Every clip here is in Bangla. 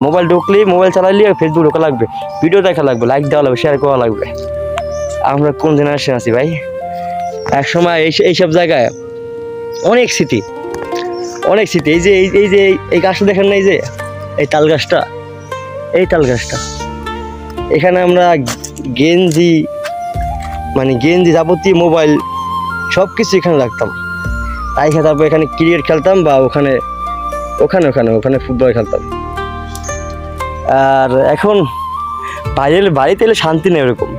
মোবাইল ঢুকলেই মোবাইল চালাইলে ফেসবুক ঢোকা লাগবে, ভিডিও দেখা লাগবে, লাইক দেওয়া লাগবে, শেয়ার করা লাগবে। আমরা কোন জেনারেশন আছি ভাই? একসময় এইসব জায়গায় অনেক স্মৃতি, অনেক স্মৃতি। এই গাছটা দেখেন না, এই তাল গাছটা, এখানে আমরা গেঞ্জি যাবতীয় মোবাইল সব কিছু এখানে রাখতাম। তারপর এখানে ক্রিকেট খেলতাম বা ওখানে ফুটবল খেলতাম। আর এখন বাড়িতে এলে শান্তি নেই ওরকম,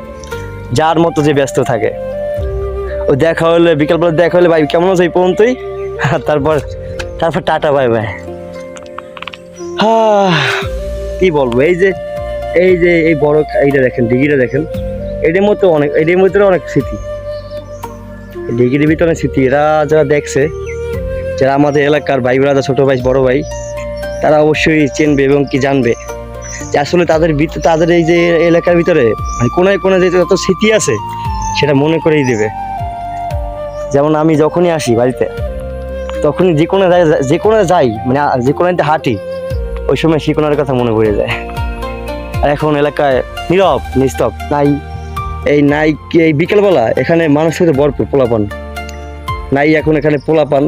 যার মতো যে ব্যস্ত থাকে। ও দেখা হলে বিকালবেলা দেখা হলে ভাই কেমন আছে এই পর্যন্তই, তারপর টাটা বাই বাই। কি বলবো, এই বড় এইটা দেখেন, ডিগিটা দেখেন, এটার মধ্যে অনেক স্মৃতি, ডিগির ভিতরে অনেক স্মৃতি। এরা যারা দেখছে, যারা আমাদের এলাকার ভাই ব্রাদার, ছোট ভাই বড় ভাই, তারা অবশ্যই চিনবে এবং কি জানবে যে আসলে তাদের এই যে এলাকার ভিতরে মানে কোনায় যে যত স্মৃতি আছে সেটা মনে করেই দেবে। যেমন আমি যখনই আসি বাড়িতে, তখনই যে কোনো যাই মানে যে কোনাতে হাঁটি, ওই সময় সেই কোনার কথা মনে পড়ে যায়। আর এখন এলাকায় নীরব নিস্তব, এই বিকেলবেলা এখানে মানুষ সাথে ভরপুর, পোলাপান নাই এখন এখানে, পোলাপান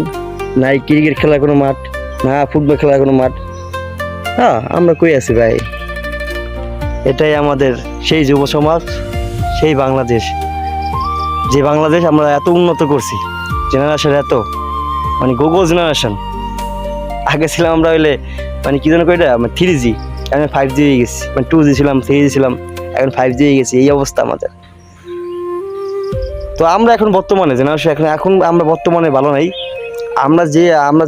নাই, ক্রিকেট খেলার কোনো মাঠ না, ফুটবল খেলার কোনো মাঠ। আমরা কই আছি ভাই? এটাই আমাদের সেই যুব সমাজ, সেই বাংলাদেশ, যে বাংলাদেশ আমরা এত উন্নত করছি, জেনারেশন এত মানে গুগল জেনারেশন। আগে ছিলাম আমরা হইলে মানে কি জানো কইটা 3G, এখন 5G হয়ে গেছি, মানে 2G ছিলাম, 3G ছিলাম, এখন 5G হয়ে গেছি। এই অবস্থা আমাদের। তো আমরা এখন বর্তমানে জেনারেশন, এখন আমরা বর্তমানে ভালো নাই। আমরা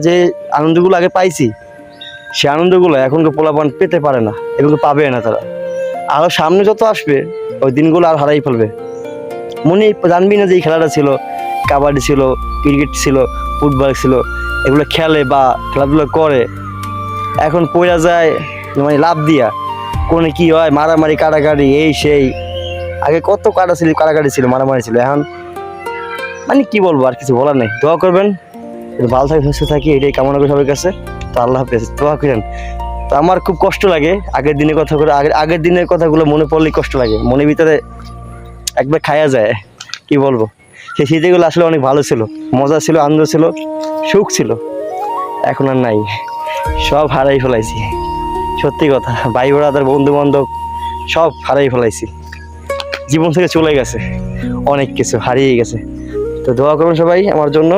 যে আনন্দগুলো আগে পাইছি, সে আনন্দগুলো এখনকার পোলাপান পেতে পারে না এবং পাবে না তারা। আরও সামনে যত আসবে ওই দিনগুলো আর হারাই ফেলবে। মনে জানবি না যে এই খেলাটা ছিল, কাবাডি ছিল, ক্রিকেট ছিল, ফুটবল ছিল, এগুলো খেলে বা খেলাধুলো করে। এখন পয়লা যায় মানে লাভ দিয়া, কোনে কি হয় মারামারি কাটাকাটি, এই সেই। আগে কত কাটাকাটি ছিল, মারামারি ছিল। এখন মানে কি বলবো, আর কিছু বলার নেই। দোয়া করবেন, ভালো থাকি, সুস্থ থাকি, এটাই কামনা করি সবার কাছে। তো আল্লাহ হাফেজ, দোয়া করেন। তো আমার খুব কষ্ট লাগে আগের দিনের কথাগুলো মনে পড়লেই কষ্ট লাগে, মনের ভিতরে একবার খায়া যায়। কি বলবো, সেই স্মৃতিগুলো আসলে অনেক ভালো ছিল, মজা ছিল, আনন্দ ছিল, সুখ ছিল। এখন আর নাই, সব হারাই ফেলাইছি। সত্যি কথা, ভাই ব্রাদার, বন্ধু বান্ধব সব হারাই ফেলাইছি। জীবন থেকে চলে গেছে, অনেক কিছু হারিয়ে গেছে। তো দোয়া করবেন সবাই আমার জন্য,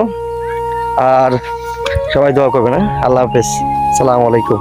আর সবাই দোয়া করবেন। আল্লাহ হাফেজ, আসসালামু আলাইকুম।